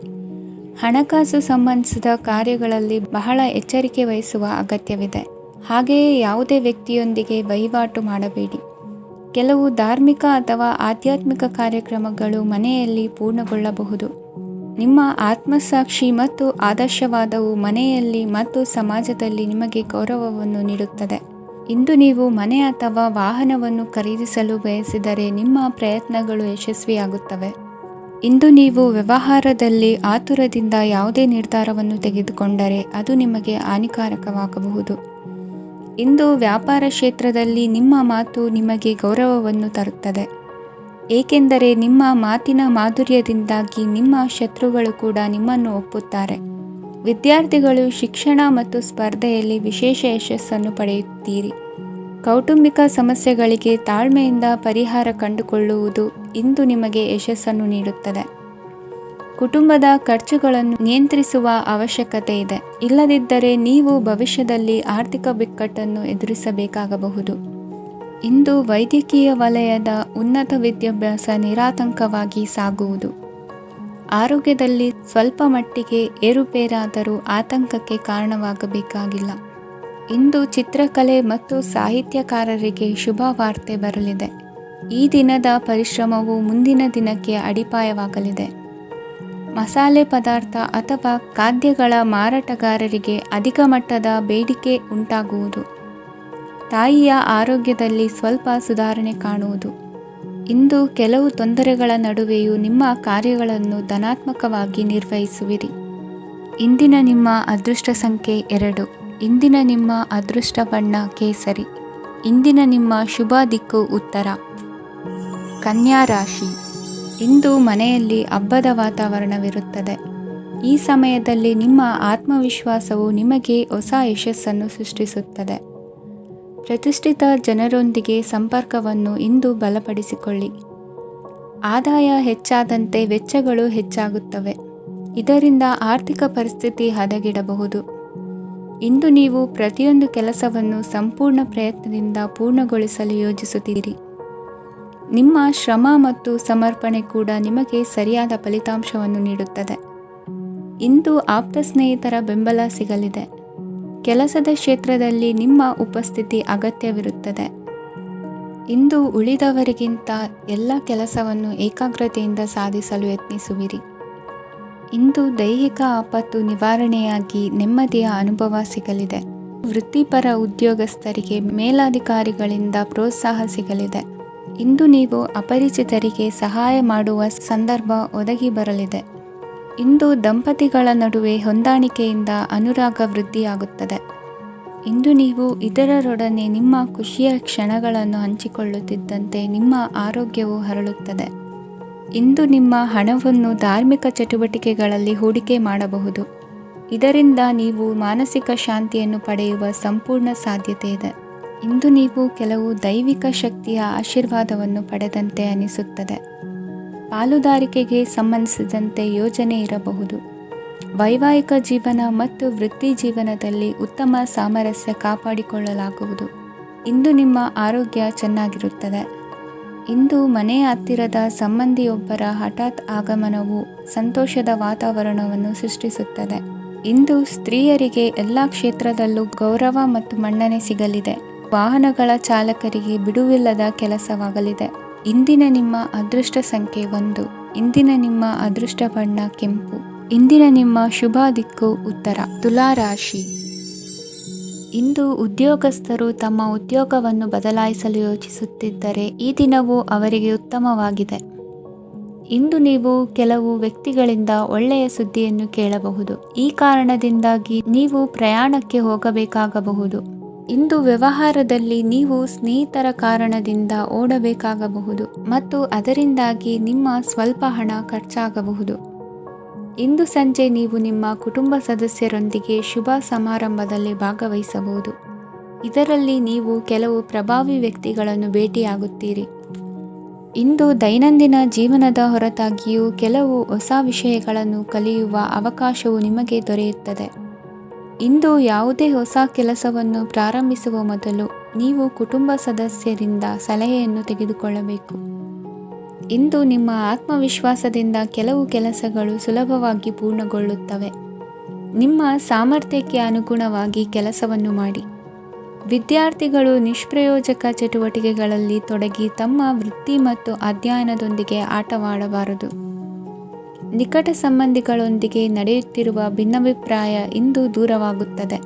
ಹಣಕಾಸು ಸಂಬಂಧಿಸಿದ ಕಾರ್ಯಗಳಲ್ಲಿ ಬಹಳ ಎಚ್ಚರಿಕೆ ವಹಿಸುವ ಅಗತ್ಯವಿದೆ. ಹಾಗೆಯೇ ಯಾವುದೇ ವ್ಯಕ್ತಿಯೊಂದಿಗೆ ವಹಿವಾಟು ಮಾಡಬೇಡಿ. ಕೆಲವು ಧಾರ್ಮಿಕ ಅಥವಾ ಆಧ್ಯಾತ್ಮಿಕ ಕಾರ್ಯಕ್ರಮಗಳು ಮನೆಯಲ್ಲಿ ಪೂರ್ಣಗೊಳ್ಳಬಹುದು. ನಿಮ್ಮ ಆತ್ಮಸಾಕ್ಷಿ ಮತ್ತು ಆದರ್ಶವಾದವು ಮನೆಯಲ್ಲಿ ಮತ್ತು ಸಮಾಜದಲ್ಲಿ ನಿಮಗೆ ಗೌರವವನ್ನು ನೀಡುತ್ತದೆ. ಇಂದು ನೀವು ಮನೆ ಅಥವಾ ವಾಹನವನ್ನು ಖರೀದಿಸಲು ಬಯಸಿದರೆ ನಿಮ್ಮ ಪ್ರಯತ್ನಗಳು ಯಶಸ್ವಿಯಾಗುತ್ತವೆ. ಇಂದು ನೀವು ವ್ಯವಹಾರದಲ್ಲಿ ಆತುರದಿಂದ ಯಾವುದೇ ನಿರ್ಧಾರವನ್ನು ತೆಗೆದುಕೊಂಡರೆ ಅದು ನಿಮಗೆ ಹಾನಿಕಾರಕವಾಗಬಹುದು. ಇಂದು ವ್ಯಾಪಾರ ಕ್ಷೇತ್ರದಲ್ಲಿ ನಿಮ್ಮ ಮಾತು ನಿಮಗೆ ಗೌರವವನ್ನು ತರುತ್ತದೆ. ಏಕೆಂದರೆ ನಿಮ್ಮ ಮಾತಿನ ಮಾಧುರ್ಯದಿಂದಾಗಿ ನಿಮ್ಮ ಶತ್ರುಗಳು ಕೂಡ ನಿಮ್ಮನ್ನು ಒಪ್ಪುತ್ತಾರೆ. ವಿದ್ಯಾರ್ಥಿಗಳು ಶಿಕ್ಷಣ ಮತ್ತು ಸ್ಪರ್ಧೆಯಲ್ಲಿ ವಿಶೇಷ ಯಶಸ್ಸನ್ನು ಪಡೆಯುತ್ತೀರಿ. ಕೌಟುಂಬಿಕ ಸಮಸ್ಯೆಗಳಿಗೆ ತಾಳ್ಮೆಯಿಂದ ಪರಿಹಾರ ಕಂಡುಕೊಳ್ಳುವುದು ಇಂದು ನಿಮಗೆ ಯಶಸ್ಸನ್ನು ನೀಡುತ್ತದೆ. ಕುಟುಂಬದ ಖರ್ಚುಗಳನ್ನು ನಿಯಂತ್ರಿಸುವ ಅವಶ್ಯಕತೆ ಇದೆ. ಇಲ್ಲದಿದ್ದರೆ ನೀವು ಭವಿಷ್ಯದಲ್ಲಿ ಆರ್ಥಿಕ ಬಿಕ್ಕಟ್ಟನ್ನು ಎದುರಿಸಬೇಕಾಗಬಹುದು. ಇಂದು ವೈದ್ಯಕೀಯ ವಲಯದ ಉನ್ನತ ವಿದ್ಯಾಭ್ಯಾಸ ನಿರಾತಂಕವಾಗಿ ಸಾಗುವುದು. ಆರೋಗ್ಯದಲ್ಲಿ ಸ್ವಲ್ಪ ಮಟ್ಟಿಗೆ ಏರುಪೇರಾದರೂ ಆತಂಕಕ್ಕೆ ಕಾರಣವಾಗಬೇಕಾಗಿಲ್ಲ. ಇಂದು ಚಿತ್ರಕಲೆ ಮತ್ತು ಸಾಹಿತ್ಯಕಾರರಿಗೆ ಶುಭ ವಾರ್ತೆ ಬರಲಿದೆ. ಈ ದಿನದ ಪರಿಶ್ರಮವು ಮುಂದಿನ ದಿನಕ್ಕೆ ಅಡಿಪಾಯವಾಗಲಿದೆ. ಮಸಾಲೆ ಪದಾರ್ಥ ಅಥವಾ ಖಾದ್ಯಗಳ ಮಾರಾಟಗಾರರಿಗೆ ಅಧಿಕ ಮಟ್ಟದ ಬೇಡಿಕೆ ಉಂಟಾಗುವುದು. ತಾಯಿಯ ಆರೋಗ್ಯದಲ್ಲಿ ಸ್ವಲ್ಪ ಸುಧಾರಣೆ ಕಾಣುವುದು. ಇಂದು ಕೆಲವು ತೊಂದರೆಗಳ ನಡುವೆಯೂ ನಿಮ್ಮ ಕಾರ್ಯಗಳನ್ನು ಧನಾತ್ಮಕವಾಗಿ ನಿರ್ವಹಿಸುವಿರಿ. ಇಂದಿನ ನಿಮ್ಮ ಅದೃಷ್ಟ ಸಂಖ್ಯೆ 2. ಇಂದಿನ ನಿಮ್ಮ ಅದೃಷ್ಟ ಬಣ್ಣ ಕೇಸರಿ. ಇಂದಿನ ನಿಮ್ಮ ಶುಭ ದಿಕ್ಕು ಉತ್ತರ. ಕನ್ಯಾ ರಾಶಿ. ಇಂದು ಮನೆಯಲ್ಲಿ ಹಬ್ಬದ ವಾತಾವರಣವಿರುತ್ತದೆ. ಈ ಸಮಯದಲ್ಲಿ ನಿಮ್ಮ ಆತ್ಮವಿಶ್ವಾಸವು ನಿಮಗೆ ಹೊಸ ಯಶಸ್ಸನ್ನು ಸೃಷ್ಟಿಸುತ್ತದೆ. ಪ್ರತಿಷ್ಠಿತ ಜನರೊಂದಿಗೆ ಸಂಪರ್ಕವನ್ನು ಇಂದು ಬಲಪಡಿಸಿಕೊಳ್ಳಿ. ಆದಾಯ ಹೆಚ್ಚಾದಂತೆ ವೆಚ್ಚಗಳು ಹೆಚ್ಚಾಗುತ್ತವೆ. ಇದರಿಂದ ಆರ್ಥಿಕ ಪರಿಸ್ಥಿತಿ ಹದಗೆಡಬಹುದು. ಇಂದು ನೀವು ಪ್ರತಿಯೊಂದು ಕೆಲಸವನ್ನು ಸಂಪೂರ್ಣ ಪ್ರಯತ್ನದಿಂದ ಪೂರ್ಣಗೊಳಿಸಲು ಯೋಜಿಸುತ್ತೀರಿ. ನಿಮ್ಮ ಶ್ರಮ ಮತ್ತು ಸಮರ್ಪಣೆ ಕೂಡ ನಿಮಗೆ ಸರಿಯಾದ ಫಲಿತಾಂಶವನ್ನು ನೀಡುತ್ತದೆ. ಇಂದು ಆಪ್ತ ಸ್ನೇಹಿತರ ಬೆಂಬಲ ಸಿಗಲಿದೆ. ಕೆಲಸದ ಕ್ಷೇತ್ರದಲ್ಲಿ ನಿಮ್ಮ ಉಪಸ್ಥಿತಿ ಅಗತ್ಯವಿರುತ್ತದೆ. ಇಂದು ಉಳಿದವರಿಗಿಂತ ಎಲ್ಲ ಕೆಲಸವನ್ನು ಏಕಾಗ್ರತೆಯಿಂದ ಸಾಧಿಸಲು ಯತ್ನಿಸುವಿರಿ. ಇಂದು ದೈಹಿಕ ಆಪತ್ತು ನಿವಾರಣೆಯಾಗಿ ನೆಮ್ಮದಿಯ ಅನುಭವ ಸಿಗಲಿದೆ. ವೃತ್ತಿಪರ ಉದ್ಯೋಗಸ್ಥರಿಗೆ ಮೇಲಾಧಿಕಾರಿಗಳಿಂದ ಪ್ರೋತ್ಸಾಹ ಸಿಗಲಿದೆ. ಇಂದು ನೀವು ಅಪರಿಚಿತರಿಗೆ ಸಹಾಯ ಮಾಡುವ ಸಂದರ್ಭ ಒದಗಿ ಬರಲಿದೆ. ಇಂದು ದಂಪತಿಗಳ ನಡುವೆ ಹೊಂದಾಣಿಕೆಯಿಂದ ಅನುರಾಗ ವೃದ್ಧಿಯಾಗುತ್ತದೆ. ಇಂದು ನೀವು ಇತರರೊಡನೆ ನಿಮ್ಮ ಖುಷಿಯ ಕ್ಷಣಗಳನ್ನು ಹಂಚಿಕೊಳ್ಳುತ್ತಿದ್ದಂತೆ ನಿಮ್ಮ ಆರೋಗ್ಯವು ಹರಳುತ್ತದೆ. ಇಂದು ನಿಮ್ಮ ಹಣವನ್ನು ಧಾರ್ಮಿಕ ಚಟುವಟಿಕೆಗಳಲ್ಲಿ ಹೂಡಿಕೆ ಮಾಡಬಹುದು. ಇದರಿಂದ ನೀವು ಮಾನಸಿಕ ಶಾಂತಿಯನ್ನು ಪಡೆಯುವ ಸಂಪೂರ್ಣ ಸಾಧ್ಯತೆ ಇದೆ. ಇಂದು ನೀವು ಕೆಲವು ದೈವಿಕ ಶಕ್ತಿಯ ಆಶೀರ್ವಾದವನ್ನು ಪಡೆದಂತೆ ಅನಿಸುತ್ತದೆ. ಪಾಲುದಾರಿಕೆಗೆ ಸಂಬಂಧಿಸಿದಂತೆ ಯೋಜನೆ ಇರಬಹುದು. ವೈವಾಹಿಕ ಜೀವನ ಮತ್ತು ವೃತ್ತಿ ಜೀವನದಲ್ಲಿ ಉತ್ತಮ ಸಾಮರಸ್ಯ ಕಾಪಾಡಿಕೊಳ್ಳಲಾಗುವುದು. ಇಂದು ನಿಮ್ಮ ಆರೋಗ್ಯ ಚೆನ್ನಾಗಿರುತ್ತದೆ. ಇಂದು ಮನೆಯ ಹತ್ತಿರದ ಸಂಬಂಧಿಯೊಬ್ಬರ ಹಠಾತ್ ಆಗಮನವು ಸಂತೋಷದ ವಾತಾವರಣವನ್ನು ಸೃಷ್ಟಿಸುತ್ತದೆ. ಇಂದು ಸ್ತ್ರೀಯರಿಗೆ ಎಲ್ಲ ಕ್ಷೇತ್ರದಲ್ಲೂ ಗೌರವ ಮತ್ತು ಮನ್ನಣೆ ಸಿಗಲಿದೆ. ವಾಹನಗಳ ಚಾಲಕರಿಗೆ ಬಿಡುವಿಲ್ಲದ ಕೆಲಸವಾಗಲಿದೆ. ಇಂದಿನ ನಿಮ್ಮ ಅದೃಷ್ಟ ಸಂಖ್ಯೆ 1. ಇಂದಿನ ನಿಮ್ಮ ಅದೃಷ್ಟ ಬಣ್ಣ ಕೆಂಪು. ಇಂದಿನ ನಿಮ್ಮ ಶುಭ ದಿಕ್ಕು ಉತ್ತರ. ತುಲಾ ರಾಶಿ. ಇಂದು ಉದ್ಯೋಗಸ್ಥರು ತಮ್ಮ ಉದ್ಯೋಗವನ್ನು ಬದಲಾಯಿಸಲು ಯೋಚಿಸುತ್ತಿದ್ದರೆ ಈ ದಿನವೂ ಅವರಿಗೆ ಉತ್ತಮವಾಗಿದೆ. ಇಂದು ನೀವು ಕೆಲವು ವ್ಯಕ್ತಿಗಳಿಂದ ಒಳ್ಳೆಯ ಸುದ್ದಿಯನ್ನು ಕೇಳಬಹುದು. ಈ ಕಾರಣದಿಂದಾಗಿ ನೀವು ಪ್ರಯಾಣಕ್ಕೆ ಹೋಗಬೇಕಾಗಬಹುದು. ಇಂದು ವ್ಯವಹಾರದಲ್ಲಿ ನೀವು ಸ್ನೇಹಿತರ ಕಾರಣದಿಂದ ಓಡಬೇಕಾಗಬಹುದು ಮತ್ತು ಅದರಿಂದಾಗಿ ನಿಮ್ಮ ಸ್ವಲ್ಪ ಹಣ ಖರ್ಚಾಗಬಹುದು. ಇಂದು ಸಂಜೆ ನೀವು ನಿಮ್ಮ ಕುಟುಂಬ ಸದಸ್ಯರೊಂದಿಗೆ ಶುಭ ಸಮಾರಂಭದಲ್ಲಿ ಭಾಗವಹಿಸಬಹುದು. ಇದರಲ್ಲಿ ನೀವು ಕೆಲವು ಪ್ರಭಾವಿ ವ್ಯಕ್ತಿಗಳನ್ನು ಭೇಟಿಯಾಗುತ್ತೀರಿ. ಇಂದು ದೈನಂದಿನ ಜೀವನದ ಹೊರತಾಗಿಯೂ ಕೆಲವು ಹೊಸ ವಿಷಯಗಳನ್ನು ಕಲಿಯುವ ಅವಕಾಶವು ನಿಮಗೆ ದೊರೆಯುತ್ತದೆ. ಇಂದು ಯಾವುದೇ ಹೊಸ ಕೆಲಸವನ್ನು ಪ್ರಾರಂಭಿಸುವ ಮೊದಲು ನೀವು ಕುಟುಂಬ ಸದಸ್ಯರಿಂದ ಸಲಹೆಯನ್ನು ತೆಗೆದುಕೊಳ್ಳಬೇಕು. ಇಂದು ನಿಮ್ಮ ಆತ್ಮವಿಶ್ವಾಸದಿಂದ ಕೆಲವು ಕೆಲಸಗಳು ಸುಲಭವಾಗಿ ಪೂರ್ಣಗೊಳ್ಳುತ್ತವೆ. ನಿಮ್ಮ ಸಾಮರ್ಥ್ಯಕ್ಕೆ ಅನುಗುಣವಾಗಿ ಕೆಲಸವನ್ನು ಮಾಡಿ. ವಿದ್ಯಾರ್ಥಿಗಳು ನಿಷ್ಪ್ರಯೋಜಕ ಚಟುವಟಿಕೆಗಳಲ್ಲಿ ತೊಡಗಿ ತಮ್ಮ ವೃತ್ತಿ ಮತ್ತು ಅಧ್ಯಯನದೊಂದಿಗೆ ಆಟವಾಡಬಾರದು. ನಿಕಟ ಸಂಬಂಧಿಗಳೊಂದಿಗೆ ನಡೆಯುತ್ತಿರುವ ಭಿನ್ನಾಭಿಪ್ರಾಯ ಇಂದು ದೂರವಾಗುತ್ತದೆ.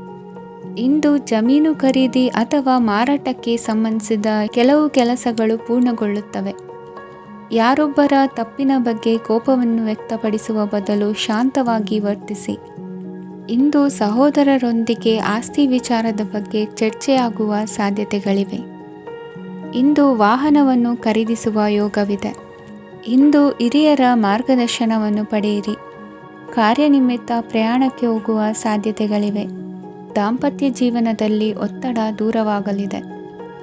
ಇಂದು ಜಮೀನು ಖರೀದಿ ಅಥವಾ ಮಾರಾಟಕ್ಕೆ ಸಂಬಂಧಿಸಿದ ಕೆಲವು ಕೆಲಸಗಳು ಪೂರ್ಣಗೊಳ್ಳುತ್ತವೆ. ಯಾರೊಬ್ಬರ ತಪ್ಪಿನ ಬಗ್ಗೆ ಕೋಪವನ್ನು ವ್ಯಕ್ತಪಡಿಸುವ ಬದಲು ಶಾಂತವಾಗಿ ವರ್ತಿಸಿ. ಇಂದು ಸಹೋದರರೊಂದಿಗೆ ಆಸ್ತಿ ವಿಚಾರದ ಬಗ್ಗೆ ಚರ್ಚೆಯಾಗುವ ಸಾಧ್ಯತೆಗಳಿವೆ. ಇಂದು ವಾಹನವನ್ನು ಖರೀದಿಸುವ ಯೋಗವಿದೆ. ಇಂದು ಹಿರಿಯರ ಮಾರ್ಗದರ್ಶನವನ್ನು ಪಡೆಯಿರಿ. ಕಾರ್ಯನಿಮಿತ್ತ ಪ್ರಯಾಣಕ್ಕೆ ಹೋಗುವ ಸಾಧ್ಯತೆಗಳಿವೆ. ದಾಂಪತ್ಯ ಜೀವನದಲ್ಲಿ ಒತ್ತಡ ದೂರವಾಗಲಿದೆ.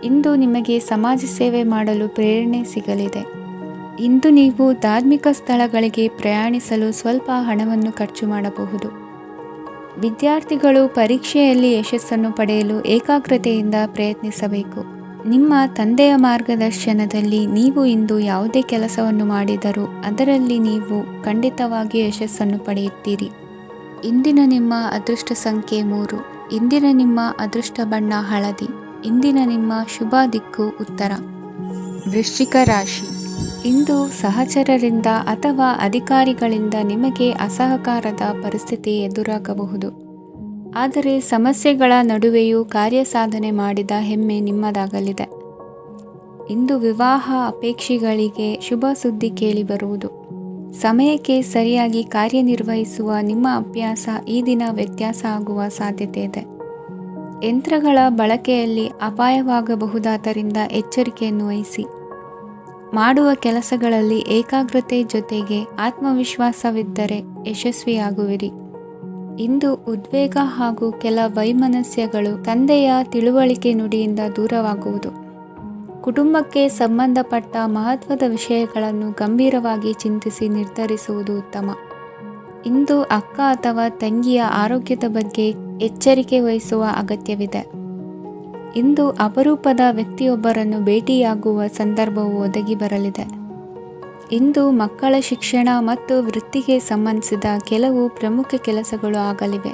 ಇಂದು ನಿಮಗೆ ಸಮಾಜ ಸೇವೆ ಮಾಡಲು ಪ್ರೇರಣೆ ಸಿಗಲಿದೆ. ಇಂದು ನೀವು ಧಾರ್ಮಿಕ ಸ್ಥಳಗಳಿಗೆ ಪ್ರಯಾಣಿಸಲು ಸ್ವಲ್ಪ ಹಣವನ್ನು ಖರ್ಚು ಮಾಡಬಹುದು. ವಿದ್ಯಾರ್ಥಿಗಳು ಪರೀಕ್ಷೆಯಲ್ಲಿ ಯಶಸ್ಸನ್ನು ಪಡೆಯಲು ಏಕಾಗ್ರತೆಯಿಂದ ಪ್ರಯತ್ನಿಸಬೇಕು. ನಿಮ್ಮ ತಂದೆಯ ಮಾರ್ಗದರ್ಶನದಲ್ಲಿ ನೀವು ಇಂದು ಯಾವುದೇ ಕೆಲಸವನ್ನು ಮಾಡಿದರೂ ಅದರಲ್ಲಿ ನೀವು ಖಂಡಿತವಾಗಿಯೂ ಯಶಸ್ಸನ್ನು ಪಡೆಯುತ್ತೀರಿ. ಇಂದಿನ ನಿಮ್ಮ ಅದೃಷ್ಟ ಸಂಖ್ಯೆ 3. ಇಂದಿನ ನಿಮ್ಮ ಅದೃಷ್ಟ ಬಣ್ಣ ಹಳದಿ. ಇಂದಿನ ನಿಮ್ಮ ಶುಭ ದಿಕ್ಕು ಉತ್ತರ. ವೃಶ್ಚಿಕ ರಾಶಿ. ಇಂದು ಸಹಚರರಿಂದ ಅಥವಾ ಅಧಿಕಾರಿಗಳಿಂದ ನಿಮಗೆ ಅಸಹಕಾರದ ಪರಿಸ್ಥಿತಿ ಎದುರಾಗಬಹುದು. ಆದರೆ ಸಮಸ್ಯೆಗಳ ನಡುವೆಯೂ ಕಾರ್ಯಸಾಧನೆ ಮಾಡಿದ ಹೆಮ್ಮೆ ನಿಮ್ಮದಾಗಲಿದೆ. ಇಂದು ವಿವಾಹ ಅಪೇಕ್ಷಿಗಳಿಗೆ ಶುಭ ಸುದ್ದಿ ಕೇಳಿಬರುವುದು. ಸಮಯಕ್ಕೆ ಸರಿಯಾಗಿ ಕಾರ್ಯನಿರ್ವಹಿಸುವ ನಿಮ್ಮ ಅಭ್ಯಾಸ ಈ ದಿನ ವ್ಯತ್ಯಾಸ ಆಗುವ ಸಾಧ್ಯತೆ ಇದೆ. ಯಂತ್ರಗಳ ಬಳಕೆಯಲ್ಲಿ ಅಪಾಯವಾಗಬಹುದಾದ್ದರಿಂದ ಎಚ್ಚರಿಕೆಯನ್ನು ವಹಿಸಿ. ಮಾಡುವ ಕೆಲಸಗಳಲ್ಲಿ ಏಕಾಗ್ರತೆ ಜೊತೆಗೆ ಆತ್ಮವಿಶ್ವಾಸವಿದ್ದರೆ ಯಶಸ್ವಿಯಾಗುವಿರಿ. ಇಂದು ಉದ್ವೇಗ ಹಾಗೂ ಕೆಲ ವೈಮನಸ್ಯಗಳು ತಂದೆಯ ತಿಳುವಳಿಕೆ ನುಡಿಯಿಂದ ದೂರವಾಗುವುದು. ಕುಟುಂಬಕ್ಕೆ ಸಂಬಂಧಪಟ್ಟ ಮಹತ್ವದ ವಿಷಯಗಳನ್ನು ಗಂಭೀರವಾಗಿ ಚಿಂತಿಸಿ ನಿರ್ಧರಿಸುವುದು ಉತ್ತಮ. ಇಂದು ಅಕ್ಕ ಅಥವಾ ತಂಗಿಯ ಆರೋಗ್ಯದ ಬಗ್ಗೆ ಎಚ್ಚರಿಕೆ ವಹಿಸುವ ಅಗತ್ಯವಿದೆ. ಇಂದು ಅಪರೂಪದ ವ್ಯಕ್ತಿಯೊಬ್ಬರನ್ನು ಭೇಟಿಯಾಗುವ ಸಂದರ್ಭವು ಒದಗಿ ಬರಲಿದೆ. ಇಂದು ಮಕ್ಕಳ ಶಿಕ್ಷಣ ಮತ್ತು ವೃತ್ತಿಗೆ ಸಂಬಂಧಿಸಿದ ಕೆಲವು ಪ್ರಮುಖ ಕೆಲಸಗಳು ಆಗಲಿವೆ.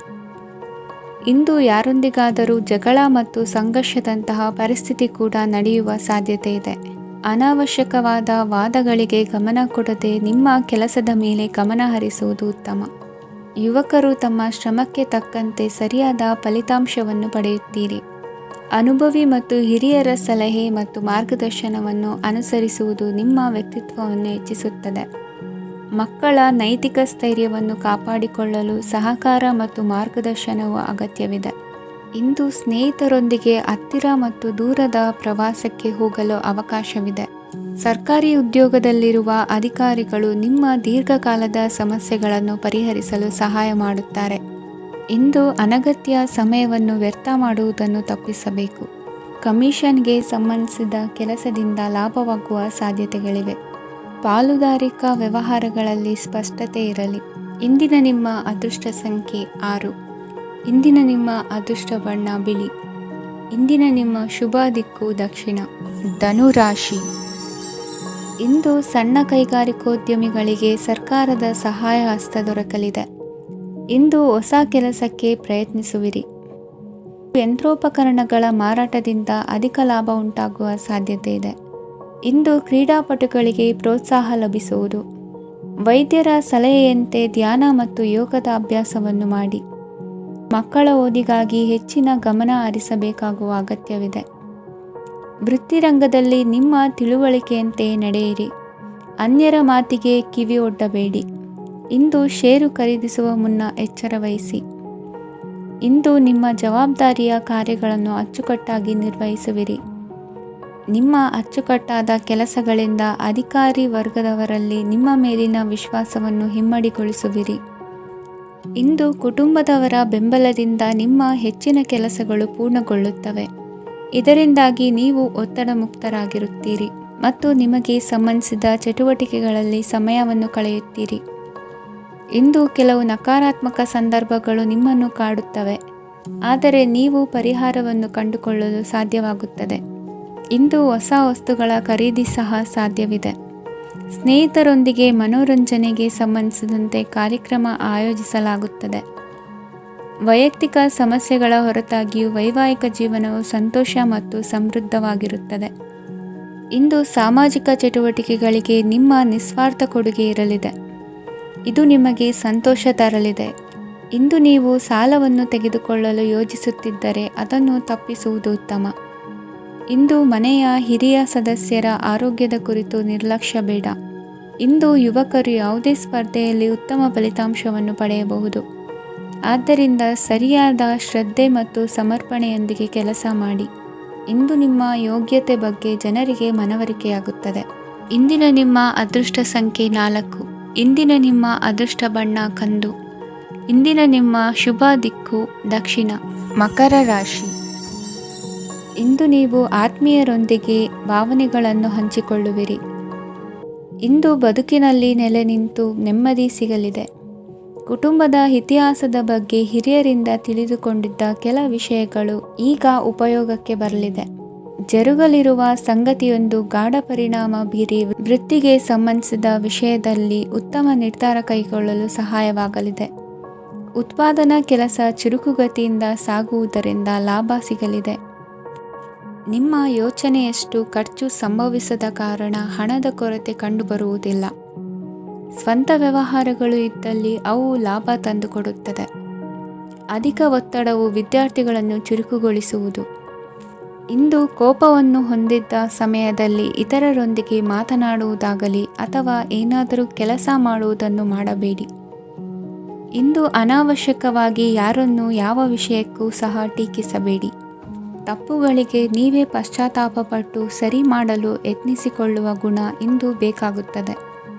ಇಂದು ಯಾರೊಂದಿಗಾದರೂ ಜಗಳ ಮತ್ತು ಸಂಘರ್ಷದಂತಹ ಪರಿಸ್ಥಿತಿ ಕೂಡ ನಡೆಯುವ ಸಾಧ್ಯತೆ ಇದೆ. ಅನಾವಶ್ಯಕವಾದ ವಾದಗಳಿಗೆ ಗಮನ ಕೊಡದೆ ನಿಮ್ಮ ಕೆಲಸದ ಮೇಲೆ ಗಮನ ಹರಿಸುವುದು ಉತ್ತಮ. ಯುವಕರು ತಮ್ಮ ಶ್ರಮಕ್ಕೆ ತಕ್ಕಂತೆ ಸರಿಯಾದ ಫಲಿತಾಂಶವನ್ನು ಪಡೆಯುತ್ತೀರಿ. ಅನುಭವಿ ಮತ್ತು ಹಿರಿಯರ ಸಲಹೆ ಮತ್ತು ಮಾರ್ಗದರ್ಶನವನ್ನು ಅನುಸರಿಸುವುದು ನಿಮ್ಮ ವ್ಯಕ್ತಿತ್ವವನ್ನು ಹೆಚ್ಚಿಸುತ್ತದೆ. ಮಕ್ಕಳ ನೈತಿಕ ಸ್ಥೈರ್ಯವನ್ನು ಕಾಪಾಡಿಕೊಳ್ಳಲು ಸಹಕಾರ ಮತ್ತು ಮಾರ್ಗದರ್ಶನವು ಅಗತ್ಯವಿದೆ. ಇಂದು ಸ್ನೇಹಿತರೊಂದಿಗೆ ಹತ್ತಿರ ಮತ್ತು ದೂರದ ಪ್ರವಾಸಕ್ಕೆ ಹೋಗಲು ಅವಕಾಶವಿದೆ. ಸರ್ಕಾರಿ ಉದ್ಯೋಗದಲ್ಲಿರುವ ಅಧಿಕಾರಿಗಳು ನಿಮ್ಮ ದೀರ್ಘಕಾಲದ ಸಮಸ್ಯೆಗಳನ್ನು ಪರಿಹರಿಸಲು ಸಹಾಯ ಮಾಡುತ್ತಾರೆ. ಇಂದು ಅನಗತ್ಯ ಸಮಯವನ್ನು ವ್ಯರ್ಥ ಮಾಡುವುದನ್ನು ತಪ್ಪಿಸಬೇಕು. ಕಮಿಷನ್ಗೆ ಸಂಬಂಧಿಸಿದ ಕೆಲಸದಿಂದ ಲಾಭವಾಗುವ ಸಾಧ್ಯತೆಗಳಿವೆ. ಪಾಲುದಾರಿಕಾ ವ್ಯವಹಾರಗಳಲ್ಲಿ ಸ್ಪಷ್ಟತೆ ಇರಲಿ. ಇಂದಿನ ನಿಮ್ಮ ಅದೃಷ್ಟ ಸಂಖ್ಯೆ 6. ಇಂದಿನ ನಿಮ್ಮ ಅದೃಷ್ಟ ಬಣ್ಣ ಬಿಳಿ. ಇಂದಿನ ನಿಮ್ಮ ಶುಭ ದಿಕ್ಕು ದಕ್ಷಿಣ. ಧನುರಾಶಿ. ಇಂದು ಸಣ್ಣ ಕೈಗಾರಿಕೋದ್ಯಮಿಗಳಿಗೆ ಸರ್ಕಾರದ ಸಹಾಯ ಹಸ್ತ ದೊರಕಲಿದೆ. ಇಂದು ಹೊಸ ಕೆಲಸಕ್ಕೆ ಪ್ರಯತ್ನಿಸುವಿರಿ. ಯಂತ್ರೋಪಕರಣಗಳ ಮಾರಾಟದಿಂದ ಅಧಿಕ ಲಾಭ ಉಂಟಾಗುವ ಸಾಧ್ಯತೆ ಇದೆ. ಇಂದು ಕ್ರೀಡಾಪಟುಗಳಿಗೆ ಪ್ರೋತ್ಸಾಹ ಲಭಿಸುವುದು. ವೈದ್ಯರ ಸಲಹೆಯಂತೆ ಧ್ಯಾನ ಮತ್ತು ಯೋಗದ ಅಭ್ಯಾಸವನ್ನು ಮಾಡಿ. ಮಕ್ಕಳ ಓದಿಗಾಗಿ ಹೆಚ್ಚಿನ ಗಮನ ಹರಿಸಬೇಕಾಗುವ ಅಗತ್ಯವಿದೆ. ವೃತ್ತಿರಂಗದಲ್ಲಿ ನಿಮ್ಮ ತಿಳುವಳಿಕೆಯಂತೆ ನಡೆಯಿರಿ. ಅನ್ಯರ ಮಾತಿಗೆ ಕಿವಿ ಒಡ್ಡಬೇಡಿ. ಇಂದು ಷೇರು ಖರೀದಿಸುವ ಮುನ್ನ ಎಚ್ಚರ ವಹಿಸಿ. ಇಂದು ನಿಮ್ಮ ಜವಾಬ್ದಾರಿಯ ಕಾರ್ಯಗಳನ್ನು ಅಚ್ಚುಕಟ್ಟಾಗಿ ನಿರ್ವಹಿಸುವಿರಿ. ನಿಮ್ಮ ಅಚ್ಚುಕಟ್ಟಾದ ಕೆಲಸಗಳಿಂದ ಅಧಿಕಾರಿ ವರ್ಗದವರಲ್ಲಿ ನಿಮ್ಮ ಮೇಲಿನ ವಿಶ್ವಾಸವನ್ನು ಇಮ್ಮಡಿಗೊಳಿಸುವಿರಿ. ಇಂದು ಕುಟುಂಬದವರ ಬೆಂಬಲದಿಂದ ನಿಮ್ಮ ಹೆಚ್ಚಿನ ಕೆಲಸಗಳು ಪೂರ್ಣಗೊಳ್ಳುತ್ತವೆ. ಇದರಿಂದಾಗಿ ನೀವು ಒತ್ತಡ ಮುಕ್ತರಾಗಿರುತ್ತೀರಿ ಮತ್ತು ನಿಮಗೆ ಸಂಬಂಧಿಸಿದ ಚಟುವಟಿಕೆಗಳಲ್ಲಿ ಸಮಯವನ್ನು ಕಳೆಯುತ್ತೀರಿ. ಇಂದು ಕೆಲವು ನಕಾರಾತ್ಮಕ ಸಂದರ್ಭಗಳು ನಿಮ್ಮನ್ನು ಕಾಡುತ್ತವೆ, ಆದರೆ ನೀವು ಪರಿಹಾರವನ್ನು ಕಂಡುಕೊಳ್ಳಲು ಸಾಧ್ಯವಾಗುತ್ತದೆ. ಇಂದು ಹೊಸ ವಸ್ತುಗಳ ಖರೀದಿ ಸಹ ಸಾಧ್ಯವಿದೆ. ಸ್ನೇಹಿತರೊಂದಿಗೆ ಮನೋರಂಜನೆಗೆ ಸಂಬಂಧಿಸಿದಂತೆ ಕಾರ್ಯಕ್ರಮ ಆಯೋಜಿಸಲಾಗುತ್ತದೆ. ವೈಯಕ್ತಿಕ ಸಮಸ್ಯೆಗಳ ಹೊರತಾಗಿಯೂ ವೈವಾಹಿಕ ಜೀವನವು ಸಂತೋಷ ಮತ್ತು ಸಮೃದ್ಧವಾಗಿರುತ್ತದೆ. ಇಂದು ಸಾಮಾಜಿಕ ಚಟುವಟಿಕೆಗಳಿಗೆ ನಿಮ್ಮ ನಿಸ್ವಾರ್ಥ ಕೊಡುಗೆ ಇರಲಿದೆ. ಇದು ನಿಮಗೆ ಸಂತೋಷ ತರಲಿದೆ. ಇಂದು ನೀವು ಸಾಲವನ್ನು ತೆಗೆದುಕೊಳ್ಳಲು ಯೋಜಿಸುತ್ತಿದ್ದರೆ ಅದನ್ನು ತಪ್ಪಿಸುವುದು ಉತ್ತಮ. ಇಂದು ಮನೆಯ ಹಿರಿಯ ಸದಸ್ಯರ ಆರೋಗ್ಯದ ಕುರಿತು ನಿರ್ಲಕ್ಷ್ಯ ಬೇಡ. ಇಂದು ಯುವಕರು ಯಾವುದೇ ಸ್ಪರ್ಧೆಯಲ್ಲಿ ಉತ್ತಮ ಫಲಿತಾಂಶವನ್ನು ಪಡೆಯಬಹುದು. ಆದ್ದರಿಂದ ಸರಿಯಾದ ಶ್ರದ್ಧೆ ಮತ್ತು ಸಮರ್ಪಣೆಯೊಂದಿಗೆ ಕೆಲಸ ಮಾಡಿ. ಇಂದು ನಿಮ್ಮ ಯೋಗ್ಯತೆ ಬಗ್ಗೆ ಜನರಿಗೆ ಮನವರಿಕೆಯಾಗುತ್ತದೆ. ಇಂದಿನ ನಿಮ್ಮ ಅದೃಷ್ಟ ಸಂಖ್ಯೆ 4. ಇಂದಿನ ನಿಮ್ಮ ಅದೃಷ್ಟ ಬಣ್ಣ ಕಂದು. ಇಂದಿನ ನಿಮ್ಮ ಶುಭ ದಿಕ್ಕು ದಕ್ಷಿಣ. ಮಕರ ರಾಶಿ. ಇಂದು ನೀವು ಆತ್ಮೀಯರೊಂದಿಗೆ ಭಾವನೆಗಳನ್ನು ಹಂಚಿಕೊಳ್ಳುವಿರಿ. ಇಂದು ಬದುಕಿನಲ್ಲಿ ನೆಲೆ ನಿಂತು ನೆಮ್ಮದಿ ಸಿಗಲಿದೆ. ಕುಟುಂಬದ ಇತಿಹಾಸದ ಬಗ್ಗೆ ಹಿರಿಯರಿಂದ ತಿಳಿದುಕೊಂಡಿದ್ದ ಕೆಲ ವಿಷಯಗಳು ಈಗ ಉಪಯೋಗಕ್ಕೆ ಬರಲಿದೆ. ಜರುಗಲಿರುವ ಸಂಗತಿಯೊಂದು ಗಾಢ ಪರಿಣಾಮ ಬೀರಿ ವೃತ್ತಿಗೆ ಸಂಬಂಧಿಸಿದ ವಿಷಯದಲ್ಲಿ ಉತ್ತಮ ನಿರ್ಧಾರ ಕೈಗೊಳ್ಳಲು ಸಹಾಯವಾಗಲಿದೆ. ಉತ್ಪಾದನಾ ಕೆಲಸ ಚುರುಕುಗತಿಯಿಂದ ಸಾಗುವುದರಿಂದ ಲಾಭ ಸಿಗಲಿದೆ. ನಿಮ್ಮ ಯೋಚನೆಯಷ್ಟು ಖರ್ಚು ಸಂಭವಿಸದ ಕಾರಣ ಹಣದ ಕೊರತೆ ಕಂಡುಬರುವುದಿಲ್ಲ. ಸ್ವಂತ ವ್ಯವಹಾರಗಳು ಇದ್ದಲ್ಲಿ ಅವು ಲಾಭ ತಂದುಕೊಡುತ್ತದೆ. ಅಧಿಕ ಒತ್ತಡವು ವಿದ್ಯಾರ್ಥಿಗಳನ್ನು ಚುರುಕುಗೊಳಿಸುವುದು. ಇಂದು ಕೋಪವನ್ನು ಹೊಂದಿದ್ದ ಸಮಯದಲ್ಲಿ ಇತರರೊಂದಿಗೆ ಮಾತನಾಡುವುದಾಗಲಿ ಅಥವಾ ಏನಾದರೂ ಕೆಲಸ ಮಾಡುವುದನ್ನು ಮಾಡಬೇಡಿ. ಇಂದು ಅನಾವಶ್ಯಕವಾಗಿ ಯಾರನ್ನೂ ಯಾವ ವಿಷಯಕ್ಕೂ ಸಹ ಟೀಕಿಸಬೇಡಿ. ತಪ್ಪುಗಳಿಗೆ ನೀವೇ ಪಶ್ಚಾತ್ತಾಪಪಟ್ಟು ಸರಿ ಮಾಡಲು ಯತ್ನಿಸಿಕೊಳ್ಳುವ ಗುಣ ಇಂದು ಬೇಕಾಗುತ್ತದೆ.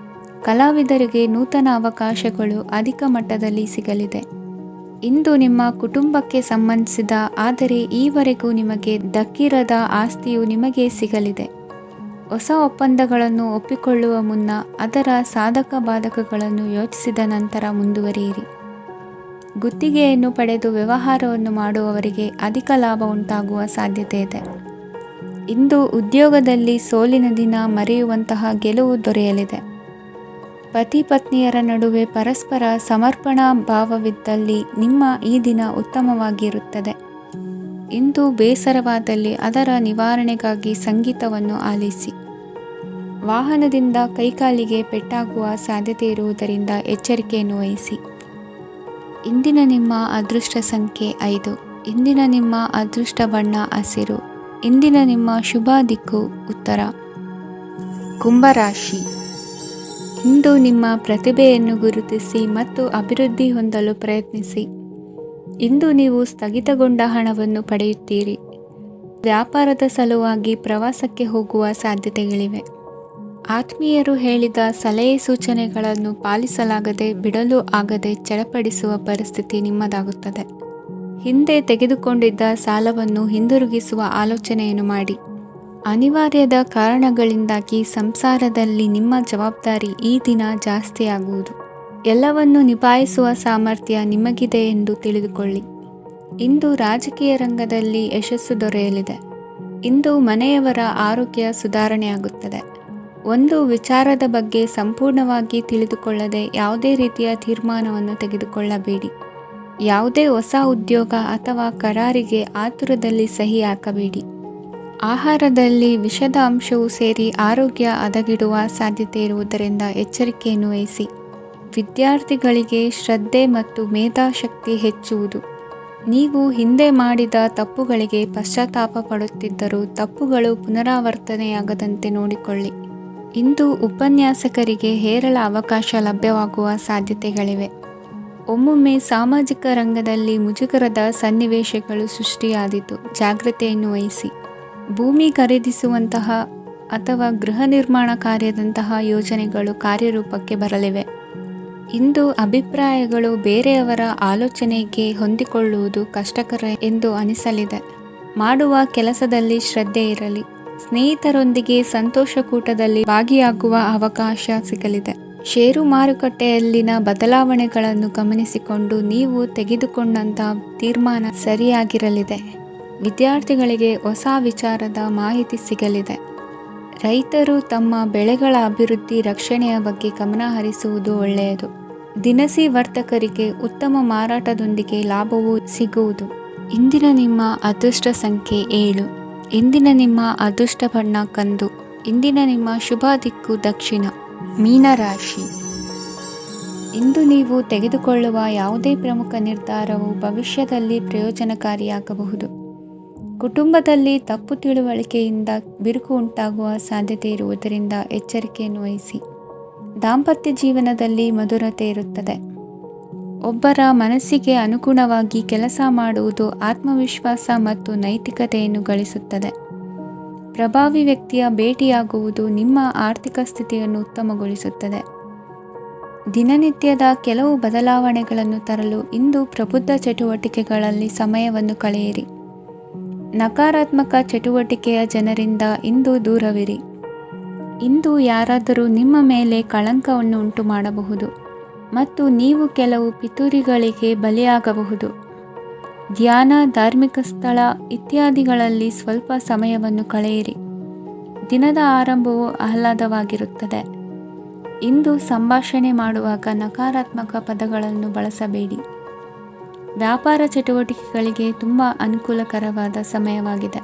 ಕಲಾವಿದರಿಗೆ ನೂತನ ಅವಕಾಶಗಳು ಅಧಿಕ ಮಟ್ಟದಲ್ಲಿ ಸಿಗಲಿದೆ. ಇಂದು ನಿಮ್ಮ ಕುಟುಂಬಕ್ಕೆ ಸಂಬಂಧಿಸಿದ ಆದರೆ ಈವರೆಗೂ ನಿಮಗೆ ದಕ್ಕಿರದ ಆಸ್ತಿಯು ನಿಮಗೆ ಸಿಗಲಿದೆ. ಹೊಸ ಒಪ್ಪಂದಗಳನ್ನು ಒಪ್ಪಿಕೊಳ್ಳುವ ಮುನ್ನ ಅದರ ಸಾಧಕ ಬಾಧಕಗಳನ್ನು ಯೋಚಿಸಿದ ನಂತರ ಮುಂದುವರಿಯಿರಿ. ಗುತ್ತಿಗೆಯನ್ನು ಪಡೆದು ವ್ಯವಹಾರವನ್ನು ಮಾಡುವವರಿಗೆ ಅಧಿಕ ಲಾಭ ಉಂಟಾಗುವ ಸಾಧ್ಯತೆ ಇದೆ. ಇಂದು ಉದ್ಯೋಗದಲ್ಲಿ ಸೋಲಿನ ದಿನ ಮರೆಯುವಂತಹ ಗೆಲುವು ದೊರೆಯಲಿದೆ. ಪತಿ ಪತ್ನಿಯರ ನಡುವೆ ಪರಸ್ಪರ ಸಮರ್ಪಣಾ ಭಾವವಿದ್ದಲ್ಲಿ ನಿಮ್ಮ ಈ ದಿನ ಉತ್ತಮವಾಗಿರುತ್ತದೆ. ಇಂದು ಬೇಸರವಾದಲ್ಲಿ ಅದರ ನಿವಾರಣೆಗಾಗಿ ಸಂಗೀತವನ್ನು ಆಲಿಸಿ. ವಾಹನದಿಂದ ಕೈಕಾಲಿಗೆ ಪೆಟ್ಟಾಗುವ ಸಾಧ್ಯತೆ ಇರುವುದರಿಂದ ಎಚ್ಚರಿಕೆಯನ್ನು ವಹಿಸಿ. ಇಂದಿನ ನಿಮ್ಮ ಅದೃಷ್ಟ ಸಂಖ್ಯೆ 5. ಇಂದಿನ ನಿಮ್ಮ ಅದೃಷ್ಟ ಬಣ್ಣ ಹಸಿರು. ಇಂದಿನ ನಿಮ್ಮ ಶುಭ ದಿಕ್ಕು ಉತ್ತರ. ಕುಂಭರಾಶಿ. ಇಂದು ನಿಮ್ಮ ಪ್ರತಿಭೆಯನ್ನು ಗುರುತಿಸಿ ಮತ್ತು ಅಭಿವೃದ್ಧಿ ಹೊಂದಲು ಪ್ರಯತ್ನಿಸಿ. ಇಂದು ನೀವು ಸ್ಥಗಿತಗೊಂಡ ಹಣವನ್ನು ಪಡೆಯುತ್ತೀರಿ. ವ್ಯಾಪಾರದ ಸಲುವಾಗಿ ಪ್ರವಾಸಕ್ಕೆ ಹೋಗುವ ಸಾಧ್ಯತೆಗಳಿವೆ. ಆತ್ಮೀಯರು ಹೇಳಿದ ಸಲಹೆ ಸೂಚನೆಗಳನ್ನು ಪಾಲಿಸಲಾಗದೆ ಬಿಡಲು ಆಗದೆ ಚಡಪಡಿಸುವ ಪರಿಸ್ಥಿತಿ ನಿಮ್ಮದಾಗುತ್ತದೆ. ಹಿಂದೆ ತೆಗೆದುಕೊಂಡಿದ್ದ ಸಾಲವನ್ನು ಹಿಂದಿರುಗಿಸುವ ಆಲೋಚನೆಯನ್ನು ಮಾಡಿ. ಅನಿವಾರ್ಯದ ಕಾರಣಗಳಿಂದಾಗಿ ಸಂಸಾರದಲ್ಲಿ ನಿಮ್ಮ ಜವಾಬ್ದಾರಿ ಈ ದಿನ ಜಾಸ್ತಿಯಾಗುವುದು. ಎಲ್ಲವನ್ನು ನಿಭಾಯಿಸುವ ಸಾಮರ್ಥ್ಯ ನಿಮಗಿದೆ ಎಂದು ತಿಳಿದುಕೊಳ್ಳಿ. ಇಂದು ರಾಜಕೀಯ ರಂಗದಲ್ಲಿ ಯಶಸ್ಸು ದೊರೆಯಲಿದೆ. ಇಂದು ಮನೆಯವರ ಆರೋಗ್ಯ ಸುಧಾರಣೆಯಾಗುತ್ತದೆ. ಒಂದು ವಿಚಾರದ ಬಗ್ಗೆ ಸಂಪೂರ್ಣವಾಗಿ ತಿಳಿದುಕೊಳ್ಳದೆ ಯಾವುದೇ ರೀತಿಯ ತೀರ್ಮಾನವನ್ನು ತೆಗೆದುಕೊಳ್ಳಬೇಡಿ. ಯಾವುದೇ ಹೊಸ ಉದ್ಯೋಗ ಅಥವಾ ಕರಾರಿಗೆ ಆತುರದಲ್ಲಿ ಸಹಿ ಹಾಕಬೇಡಿ. ಆಹಾರದಲ್ಲಿ ವಿಷದ ಅಂಶವು ಸೇರಿ ಆರೋಗ್ಯ ಹದಗೆಡುವ ಸಾಧ್ಯತೆ ಇರುವುದರಿಂದ ಎಚ್ಚರಿಕೆಯನ್ನು ವಹಿಸಿ. ವಿದ್ಯಾರ್ಥಿಗಳಿಗೆ ಶ್ರದ್ಧೆ ಮತ್ತು ಮೇಧಾಶಕ್ತಿ ಹೆಚ್ಚುವುದು. ನೀವು ಹಿಂದೆ ಮಾಡಿದ ತಪ್ಪುಗಳಿಗೆ ಪಶ್ಚಾತ್ತಾಪ ಪಡುತ್ತಿದ್ದರೂ ತಪ್ಪುಗಳು ಪುನರಾವರ್ತನೆಯಾಗದಂತೆ ನೋಡಿಕೊಳ್ಳಿ. ಇಂದು ಉಪನ್ಯಾಸಕರಿಗೆ ಹೇರಳ ಅವಕಾಶ ಲಭ್ಯವಾಗುವ ಸಾಧ್ಯತೆಗಳಿವೆ. ಒಮ್ಮೊಮ್ಮೆ ಸಾಮಾಜಿಕ ರಂಗದಲ್ಲಿ ಮುಜುಗರದ ಸನ್ನಿವೇಶಗಳು ಸೃಷ್ಟಿಯಾದೀತು. ಜಾಗ್ರತೆಯನ್ನು ವಹಿಸಿ. ಭೂಮಿ ಖರೀದಿಸುವಂತಹ ಅಥವಾ ಗೃಹ ನಿರ್ಮಾಣ ಕಾರ್ಯದಂತಹ ಯೋಜನೆಗಳು ಕಾರ್ಯರೂಪಕ್ಕೆ ಬರಲಿವೆ. ಇಂದು ಅಭಿಪ್ರಾಯಗಳು ಬೇರೆಯವರ ಆಲೋಚನೆಗೆ ಹೊಂದಿಕೊಳ್ಳುವುದು ಕಷ್ಟಕರ ಎಂದು ಅನಿಸಲಿದೆ. ಮಾಡುವ ಕೆಲಸದಲ್ಲಿ ಶ್ರದ್ಧೆ ಇರಲಿ. ಸ್ನೇಹಿತರೊಂದಿಗೆ ಸಂತೋಷಕೂಟದಲ್ಲಿ ಭಾಗಿಯಾಗುವ ಅವಕಾಶ ಸಿಗಲಿದೆ. ಷೇರು ಮಾರುಕಟ್ಟೆಯಲ್ಲಿನ ಬದಲಾವಣೆಗಳನ್ನು ಗಮನಿಸಿಕೊಂಡು ನೀವು ತೆಗೆದುಕೊಂಡಂತಹ ತೀರ್ಮಾನ ಸರಿಯಾಗಿರಲಿದೆ. ವಿದ್ಯಾರ್ಥಿಗಳಿಗೆ ಹೊಸ ವಿಚಾರದ ಮಾಹಿತಿ ಸಿಗಲಿದೆ. ರೈತರು ತಮ್ಮ ಬೆಳೆಗಳ ಅಭಿವೃದ್ಧಿ ರಕ್ಷಣೆಯ ಬಗ್ಗೆ ಗಮನ ಹರಿಸುವುದು ಒಳ್ಳೆಯದು. ದಿನಸಿ ವರ್ತಕರಿಗೆ ಉತ್ತಮ ಮಾರಾಟದೊಂದಿಗೆ ಲಾಭವೂ ಸಿಗುವುದು. ಇಂದಿನ ನಿಮ್ಮ ಅದೃಷ್ಟ ಸಂಖ್ಯೆ 7. ಇಂದಿನ ನಿಮ್ಮ ಅದೃಷ್ಟ ಬಣ್ಣ ಕಂದು. ಇಂದಿನ ನಿಮ್ಮ ಶುಭ ದಿಕ್ಕು ದಕ್ಷಿಣ. ಮೀನರಾಶಿ. ಇಂದು ನೀವು ತೆಗೆದುಕೊಳ್ಳುವ ಯಾವುದೇ ಪ್ರಮುಖ ನಿರ್ಧಾರವು ಭವಿಷ್ಯದಲ್ಲಿ ಪ್ರಯೋಜನಕಾರಿಯಾಗಬಹುದು. ಕುಟುಂಬದಲ್ಲಿ ತಪ್ಪು ತಿಳುವಳಿಕೆಯಿಂದ ಬಿರುಕು ಉಂಟಾಗುವ ಸಾಧ್ಯತೆ ಇರುವುದರಿಂದ ಎಚ್ಚರಿಕೆಯನ್ನು ವಹಿಸಿ. ದಾಂಪತ್ಯ ಜೀವನದಲ್ಲಿ ಮಧುರತೆ ಇರುತ್ತದೆ. ಒಬ್ಬರ ಮನಸ್ಸಿಗೆ ಅನುಗುಣವಾಗಿ ಕೆಲಸ ಮಾಡುವುದು ಆತ್ಮವಿಶ್ವಾಸ ಮತ್ತು ನೈತಿಕತೆಯನ್ನು ಗಳಿಸುತ್ತದೆ. ಪ್ರಭಾವಿ ವ್ಯಕ್ತಿಯ ಭೇಟಿಯಾಗುವುದು ನಿಮ್ಮ ಆರ್ಥಿಕ ಸ್ಥಿತಿಯನ್ನು ಉತ್ತಮಗೊಳಿಸುತ್ತದೆ. ದಿನನಿತ್ಯದ ಕೆಲವು ಬದಲಾವಣೆಗಳನ್ನು ತರಲು ಇಂದು ಪ್ರಬುದ್ಧ ಚಟುವಟಿಕೆಗಳಲ್ಲಿ ಸಮಯವನ್ನು ಕಳೆಯಿರಿ. ನಕಾರಾತ್ಮಕ ಚಟುವಟಿಕೆಯ ಜನರಿಂದ ಇಂದು ದೂರವಿರಿ. ಇಂದು ಯಾರಾದರೂ ನಿಮ್ಮ ಮೇಲೆ ಕಳಂಕವನ್ನು ಉಂಟು ಮಾಡಬಹುದು ಮತ್ತು ನೀವು ಕೆಲವು ಪಿತೂರಿಗಳಿಗೆ ಬಲಿಯಾಗಬಹುದು. ಧ್ಯಾನ, ಧಾರ್ಮಿಕ ಸ್ಥಳ ಇತ್ಯಾದಿಗಳಲ್ಲಿ ಸ್ವಲ್ಪ ಸಮಯವನ್ನು ಕಳೆಯಿರಿ. ದಿನದ ಆರಂಭವು ಆಹ್ಲಾದವಾಗಿರುತ್ತದೆ. ಇಂದು ಸಂಭಾಷಣೆ ಮಾಡುವಾಗ ನಕಾರಾತ್ಮಕ ಪದಗಳನ್ನು ಬಳಸಬೇಡಿ. ವ್ಯಾಪಾರ ಚಟುವಟಿಕೆಗಳಿಗೆ ತುಂಬ ಅನುಕೂಲಕರವಾದ ಸಮಯವಾಗಿದೆ.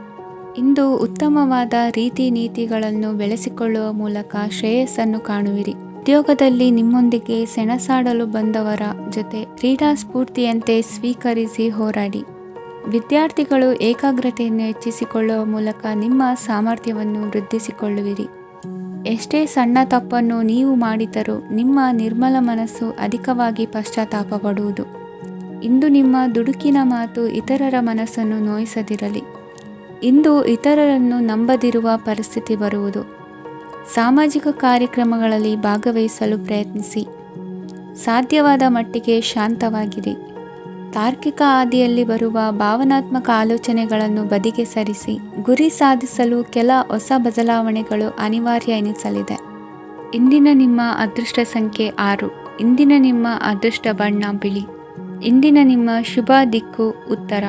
ಇಂದು ಉತ್ತಮವಾದ ರೀತಿ ನೀತಿಗಳನ್ನು ಬೆಳೆಸಿಕೊಳ್ಳುವ ಮೂಲಕ ಶ್ರೇಯಸ್ಸನ್ನು ಕಾಣುವಿರಿ. ಉದ್ಯೋಗದಲ್ಲಿ ನಿಮ್ಮೊಂದಿಗೆ ಸೆಣಸಾಡಲು ಬಂದವರ ಜೊತೆ ಕ್ರೀಡಾ ಸ್ಫೂರ್ತಿಯಂತೆ ಸ್ವೀಕರಿಸಿ ಹೋರಾಡಿ. ವಿದ್ಯಾರ್ಥಿಗಳು ಏಕಾಗ್ರತೆಯನ್ನು ಹೆಚ್ಚಿಸಿಕೊಳ್ಳುವ ಮೂಲಕ ನಿಮ್ಮ ಸಾಮರ್ಥ್ಯವನ್ನು ವೃದ್ಧಿಸಿಕೊಳ್ಳುವಿರಿ. ಎಷ್ಟೇ ಸಣ್ಣ ತಪ್ಪನ್ನು ನೀವು ಮಾಡಿದರೂ ನಿಮ್ಮ ನಿರ್ಮಲ ಮನಸ್ಸು ಅಧಿಕವಾಗಿ ಪಶ್ಚಾತ್ತಾಪ ಪಡುವುದು. ಇಂದು ನಿಮ್ಮ ದುಡುಕಿನ ಮಾತು ಇತರರ ಮನಸ್ಸನ್ನು ನೋಯಿಸದಿರಲಿ. ಇಂದು ಇತರರನ್ನು ನಂಬದಿರುವ ಪರಿಸ್ಥಿತಿ ಬರುವುದು. ಸಾಮಾಜಿಕ ಕಾರ್ಯಕ್ರಮಗಳಲ್ಲಿ ಭಾಗವಹಿಸಲು ಪ್ರಯತ್ನಿಸಿ. ಸಾಧ್ಯವಾದ ಮಟ್ಟಿಗೆ ಶಾಂತವಾಗಿರಿ. ತಾರ್ಕಿಕ ಹಾದಿಯಲ್ಲಿ ಬರುವ ಭಾವನಾತ್ಮಕ ಆಲೋಚನೆಗಳನ್ನು ಬದಿಗೆ ಸರಿಸಿ ಗುರಿ ಸಾಧಿಸಲು ಕೆಲ ಹೊಸ ಬದಲಾವಣೆಗಳು ಅನಿವಾರ್ಯ ಎನಿಸಲಿದೆ. ಇಂದಿನ ನಿಮ್ಮ ಅದೃಷ್ಟ ಸಂಖ್ಯೆ 6. ಇಂದಿನ ನಿಮ್ಮ ಅದೃಷ್ಟ ಬಣ್ಣ ಬಿಳಿ. ಇಂದಿನ ನಿಮ್ಮ ಶುಭ ದಿಕ್ಕು ಉತ್ತರ.